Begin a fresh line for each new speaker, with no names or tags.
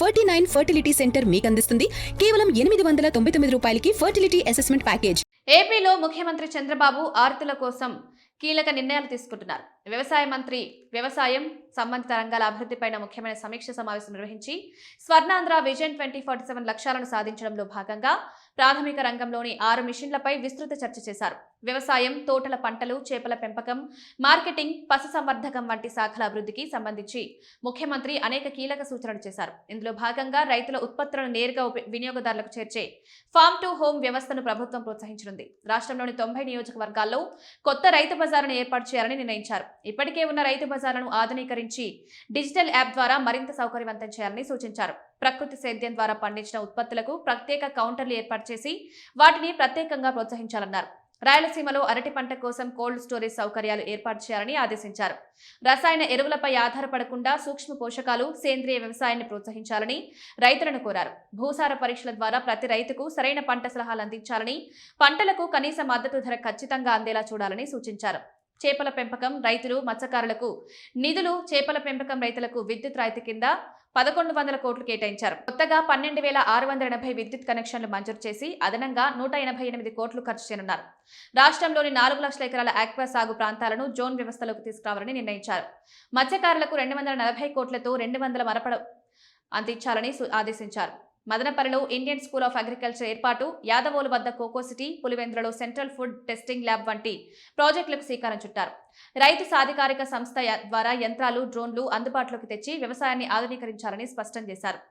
49 fertility centre మీకు అందిస్తుంది కేవలం 899 రూపాయలకి ఫర్టిలిటీ అసెస్మెంట్ ప్యాకేజ్.
ఏపీలో ముఖ్యమంత్రి చంద్రబాబు ఆర్తుల కోసం కీలక నిర్ణయాలు తీసుకుంటున్నారు. వ్యవసాయ మంత్రి వ్యవసాయం సంబంధిత రంగాల అభివృద్ధిపైన ముఖ్యమైన సమీక్ష సమావేశం నిర్వహించి స్వర్ణాంధ్ర విజన్ 2047 లక్ష్యాలను సాధించడంలో భాగంగా ప్రాథమిక రంగంలోని 6 మిషన్లపై విస్తృత చర్చ చేశారు. వ్యవసాయం, తోటల పంటలు, చేపల పెంపకం, మార్కెటింగ్, పశుసంవర్ధకం వంటి శాఖల అభివృద్ధికి సంబంధించి ముఖ్యమంత్రి అనేక కీలక సూచనలు చేశారు. ఇందులో భాగంగా రైతుల ఉత్పత్తులను నేరుగా వినియోగదారులకు చేర్చే ఫార్మ్ టు హోమ్ వ్యవస్థను ప్రభుత్వం ప్రోత్సహించనుంది. రాష్ట్రంలోని 90 నియోజకవర్గాల్లో కొత్త రైతు బజారును ఏర్పాటు చేయాలని నిర్ణయించారు. ఇప్పటికే ఉన్న రైతు బజార్లను ఆధునీకరించి డిజిటల్ యాప్ ద్వారా మరింత సౌకర్యవంతం చేయాలని సూచించారు. ప్రకృతి సేద్యం ద్వారా పండించిన ఉత్పత్తులకు ప్రత్యేక కౌంటర్లు ఏర్పాటు చేసి వాటిని ప్రత్యేకంగా ప్రోత్సహించాలన్నారు. రాయలసీమలో అరటి పంట కోసం కోల్డ్ స్టోరేజ్ సౌకర్యాలు ఏర్పాటు చేయాలని ఆదేశించారు. రసాయన ఎరువులపై ఆధారపడకుండా సూక్ష్మ పోషకాలు, సేంద్రియ వ్యవసాయాన్ని ప్రోత్సహించాలని రైతులను కోరారు. భూసార పరీక్షల ద్వారా ప్రతి రైతుకు సరైన పంట సలహాలు అందించాలని, పంటలకు కనీస మద్దతు ధర ఖచ్చితంగా అందేలా చూడాలని సూచించారు. చేపల పెంపకం రైతులు, మత్స్యకారులకు నిధులు, చేపల పెంపకం రైతులకు విద్యుత్ రాయితీ కింద 1100 కోట్లు కేటాయించారు. కొత్తగా 12,680 విద్యుత్ కనెక్షన్లు మంజూరు చేసి అదనంగా 188 కోట్లు ఖర్చు చేయనున్నారు. రాష్ట్రంలోని 4 లక్షల ఎకరాల ఆక్వా సాగు ప్రాంతాలను జోన్ వ్యవస్థలోకి తీసుకురావాలని నిర్ణయించారు. మత్స్యకారులకు 240 కోట్లతో 200 మరపడ అందించాలని ఆదేశించారు. మదనపల్లిలో ఇండియన్ స్కూల్ ఆఫ్ అగ్రికల్చర్ ఏర్పాటు, యాదవోలు వద్ద కోకో సిటీ, పులివెందులలో సెంట్రల్ ఫుడ్ టెస్టింగ్ ల్యాబ్ వంటి ప్రాజెక్టులకు శ్రీకారం చుట్టారు. రైతు సాధికారిక సంస్థ ద్వారా యంత్రాలు, డ్రోన్లు అందుబాటులోకి తెచ్చి వ్యవసాయాన్ని ఆధునీకరించాలని స్పష్టం చేశారు.